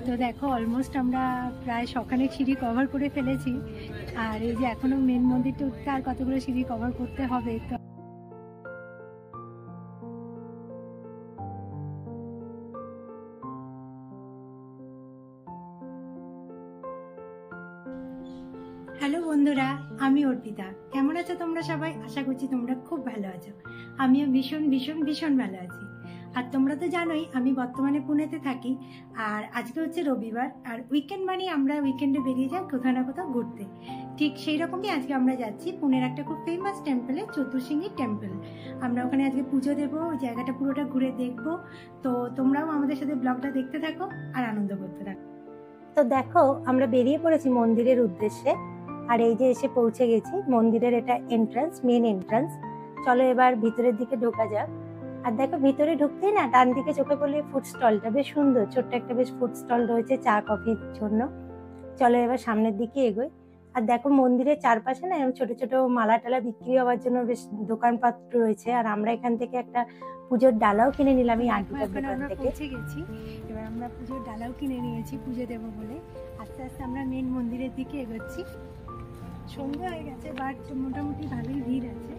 তো দেখো অলমোস্ট আমরা প্রায় সখানেক সিঁড়ি কভার করে ফেলেছি। আর এই যে এখনো মেন মন্দিরটা উঠতে আর কতগুলো সিঁড়ি কভার করতে হবে। তো হ্যালো বন্ধুরা, আমি অর্পিতা। কেমন আছো তোমরা সবাই? আশা করছি তোমরা খুব ভালো আছো। আমিও ভীষণ ভীষণ ভীষণ ভালো আছি। আর তোমরা তো জানোই আমি বর্তমানে পুনেতে থাকি। আর আজকে হচ্ছে রবিবার, আর উইকেন্ড মানে আমরা উইকেন্ডে বেরিয়ে যাই কোথাও না কোথাও ঘুরতে। ঠিক সেই রকমই আজকে আমরা যাচ্ছি পুনের একটা খুব ফেমাস টেম্পলে, চতুর্শৃঙ্গী টেম্পল। আমরা ওখানে আজকে পুজো দেবো, ওই জায়গাটা পুরোটা ঘুরে দেখবো। তো তোমরাও আমাদের সাথে ব্লগটা দেখতে থাকো আর আনন্দ করতে থাকো। তো দেখো আমরা বেরিয়ে পড়েছি মন্দিরের উদ্দেশ্যে। আর এই যে এসে পৌঁছে গেছি মন্দিরের, এটা এন্ট্রান্স, মেন এন্ট্রান্স। চলো এবার ভিতরের দিকে ঢোকা যাক। আর দেখো ভিতরে ঢুকতেই না ডান দিকে চোখে পড়লে ফুড স্টলটা বেশ সুন্দর, ছোট্ট একটা বেশ ফুড স্টল রয়েছে চা কফির জন্য। চলো এবার সামনের দিকে এগোই। আর দেখো মন্দিরের চারপাশে না এরকম ছোট ছোট মালা টালা বিক্রি হওয়ার জন্য বেশ দোকানপত্র রয়েছে। আর আমরা এখান থেকে একটা পুজোর ডালাও কিনে নিলাম এই আন্টিটার দোকান থেকে। পৌঁছে গেছি, এবার আমরা পুজোর ডালাও কিনে নিয়েছি পুজো দেবো বলে। আস্তে আস্তে আমরা মেন মন্দিরের দিকে এগোচ্ছি। সন্ধ্যা হয়ে গেছে, বাট মোটামুটি ভালোই ভিড় আছে।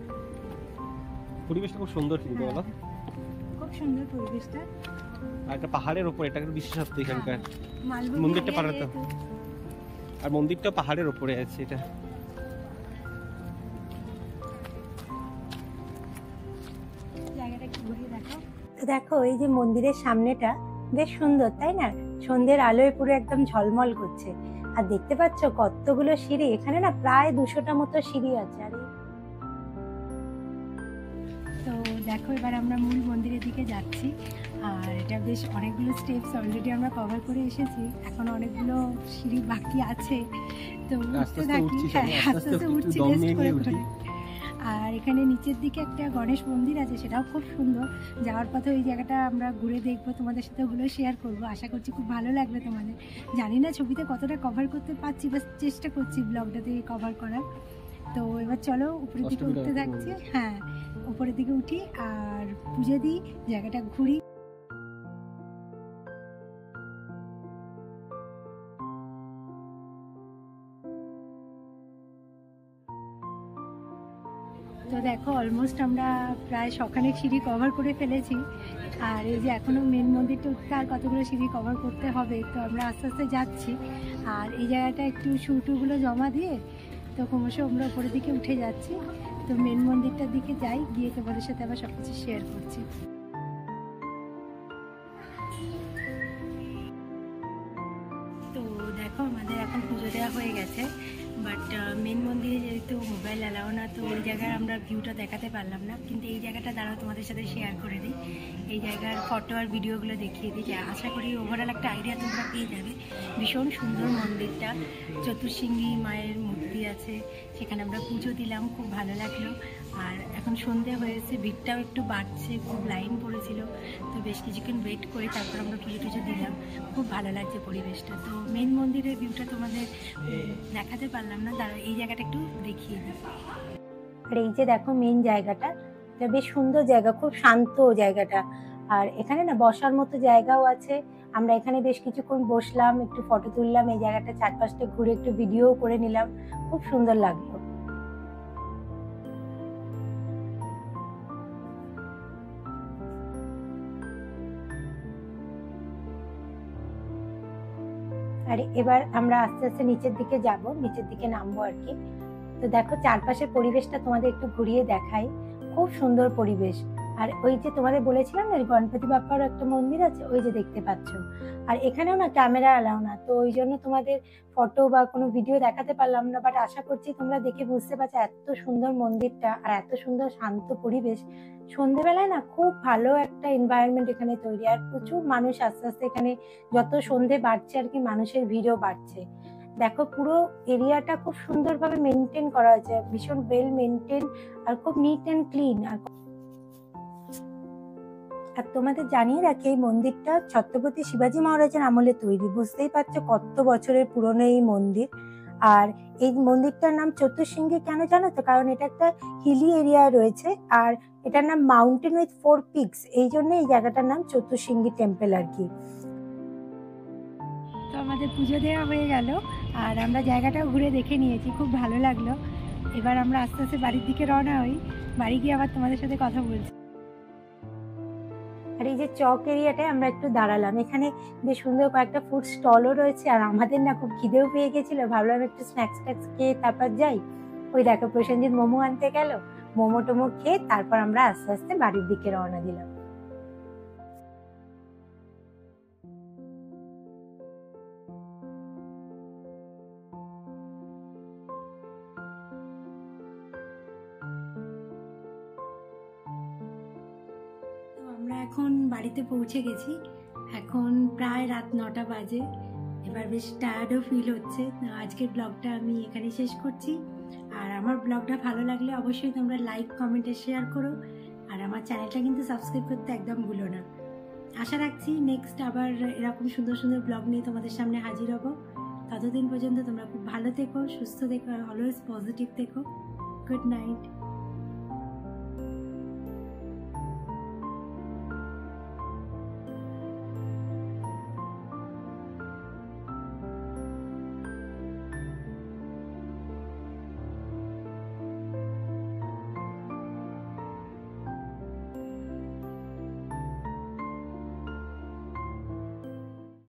পরিবেশটা খুব সুন্দর কিন্তু বলো, খুব সুন্দর পরিবেশটা। আর একটা পাহাড়ের উপর, এটা একটা বিশেষত্ব এখানকার। মন্দিরটা পাহাড়ে, আর মন্দিরটা পাহাড়ের উপরে আছে। এটা জায়গাটা একটু ঘুরিয়ে দেখো। দেখো এই যে মন্দিরের সামনেটা বেশ সুন্দর, তাই না? সন্ধ্যের আলোয় পুরো একদম ঝলমল করছে। আর দেখতে পাচ্ছ কতগুলো সিঁড়ি, এখানে না প্রায় 200টা মতো সিঁড়ি আছে। আর তো দেখো এবার আমরা মূল মন্দিরের দিকে যাচ্ছি। আর এটা বেশ অনেকগুলো স্টেপস অলরেডি আমরা কভার করে এসেছি, এখন অনেকগুলো সিঁড়ি বাকি আছে। তো উঠতে থাকি, আস্তে আস্তে উঠছি রেস্ট করে করে। আর এখানে নিচের দিকে একটা গণেশ মন্দির আছে, সেটাও খুব সুন্দর। যাওয়ার পথে ওই জায়গাটা আমরা ঘুরে দেখবো, তোমাদের সাথে ওগুলো শেয়ার করবো। আশা করছি খুব ভালো লাগবে তোমাদের। জানি না ছবিতে কতটা কভার করতে পারছি, বাস চেষ্টা করছি ব্লগটাতে কভার করার। তো এবার চলো উপরের দিকে উঠতে থাকছি। হ্যাঁ, উপরের দিকে উঠি আর পুজো দিই, জায়গাটা ঘুরি। তো দেখো অলমোস্ট আমরা প্রায় সখানেক সিঁড়ি কভার করে ফেলেছি। আর এই যে এখনো মেন মন্দিরটা উঠতে আর কতগুলো সিঁড়ি কভার করতে হবে। তো আমরা আস্তে আস্তে যাচ্ছি। আর এই জায়গাটা একটু শুটুগুলো জমা দিয়ে তো ক্রমশ আমরা উপরের দিকে উঠে যাচ্ছি। তো মেন মন্দিরটার দিকে যাই, গিয়ে তোমাদের সাথে আবার সবকিছু শেয়ার করছি। তো দেখো আমাদের এখন পুজো দেওয়া হয়ে গেছে, বাট মেন মন্দিরে যেহেতু মোবাইল অ্যালাউ না, তো ওই জায়গার আমরা ভিউটা দেখাতে পারলাম না। কিন্তু এই জায়গাটা দ্বারা তোমাদের সাথে শেয়ার করে দিই, এই জায়গার ফটো আর ভিডিওগুলো দেখিয়ে দিই। আশা করি ওভারঅল একটা আইডিয়া তোমরা পেয়ে যাবে। ভীষণ সুন্দর মন্দিরটা, চতুর্শৃঙ্গী মায়ের মূর্তি আছে, সেখানে আমরা পুজো দিলাম, খুব ভালো লাগলো। আর এখন সন্ধে হয়েছে, ভিড়টাও একটু বাড়ছে, খুব লাইন পড়েছিল। তো বেশ কিছুক্ষণ ওয়েট করে তারপর আমরা পুজো টুজো দিলাম, খুব ভালো লাগছে পরিবেশটা। তো মেন মন্দিরের ভিউটা তোমাদের দেখাতে পারলাম না, দাঁড়া এই জায়গাটা একটু দেখিয়ে দিই। আর এই যে দেখো মেন জায়গাটা, এটা বেশ সুন্দর জায়গা, খুব শান্ত জায়গাটা। আর এখানে না বসার মতো জায়গাও আছে। আমরা এখানে বেশ কিছুক্ষণ বসলাম, একটু ফটো তুললাম, এই জায়গাটা চারপাশটা ঘুরে একটু ভিডিও করে নিলাম, খুব সুন্দর লাগলো। আর এবার আমরা আস্তে আস্তে নিচের দিকে যাব, নিচের দিকে নামবো আর কি। তো দেখো চারপাশের পরিবেশটা তোমাদের একটু ঘুরিয়ে দেখাই, খুব সুন্দর পরিবেশ। আর ওই যে তোমাদের বলেছিলাম না গণপতি বাপ্পার একটা মন্দির আছে, ওই যে দেখতে পাচ্ছ। আর এখানেও না ক্যামেরা অ্যালাউ না, তো ওই জন্য তোমাদের ফটো বা কোনো ভিডিও দেখাতে পারলাম না। বাট আশা করছি তোমরা দেখে বুঝতে পারছো এত সুন্দর মন্দিরটা আর এত সুন্দর শান্ত পরিবেশ। সন্ধেবেলায় না খুব ভালো একটা এনভায়রনমেন্ট এখানে তৈরি। আর প্রচুর মানুষ আস্তে আস্তে এখানে, যত সন্ধে বাড়ছে আর কি মানুষের ভিড়ও বাড়ছে। দেখো পুরো এরিয়াটা খুব সুন্দরভাবে মেনটেন করা হয়েছে, ভীষণ ওয়েল মেনটেন আর খুব নিট অ্যান্ড ক্লিন। আর তোমাদের জানিয়ে রাখি এই মন্দিরটা ছত্রপতি শিবাজী মহারাজের আমলে তৈরি। বুঝতেই পারছো কত বছরের পুরনো এই মন্দির। আর এই মন্দিরটার নাম চতুর্শৃঙ্গী কেন জানো তো? কারণ এটা একটা হিলি এরিয়ায় রয়েছে, আর এটার নাম মাউন্টেন উইথ 4 পিকস, এই জন্য এই জায়গাটার নাম চতুর্শৃঙ্গী টেম্পল আর কি। আমাদের পুজো দেওয়া হয়ে গেল আর আমরা জায়গাটাও ঘুরে দেখে নিয়েছি, খুব ভালো লাগলো। এবার আমরা আস্তে আস্তে বাড়ির দিকে রওনা হই, বাড়ি গিয়ে আবার তোমাদের সাথে কথা বলছি। আর এই যে চক এরিয়াটায় আমরা একটু দাঁড়ালাম, এখানে বেশ সুন্দর কয়েকটা ফুড স্টলও রয়েছে। আর আমাদের না খুব খিদেও পেয়ে গেছিল, ভাবলাম একটু স্ন্যাক্স ট্যাক্স খেয়ে তারপর যাই। ওই দেখো প্রসেনজিৎ মোমো আনতে গেল, মোমো টোমো খেয়ে তারপর আমরা আস্তে আস্তে বাড়ির দিকে রওনা দিলাম। আমরা এখন বাড়িতে পৌঁছে গেছি, এখন প্রায় রাত 9টা বাজে। এবার বেশ টায়ার্ডও ফিল হচ্ছে। আজকের ব্লগটা আমি এখানে শেষ করছি। আর আমার ব্লগটা ভালো লাগলে অবশ্যই তোমরা লাইক কমেন্টে শেয়ার করো। আর আমার চ্যানেলটা কিন্তু সাবস্ক্রাইব করতে একদম ভুলো না। আশা রাখছি নেক্সট আবার এরকম সুন্দর সুন্দর ব্লগ নিয়ে তোমাদের সামনে হাজির হব। ততদিন পর্যন্ত তোমরা খুব ভালো থেকো, সুস্থ থেকো, আর অলওয়েজ পজিটিভ থেকো। Good night.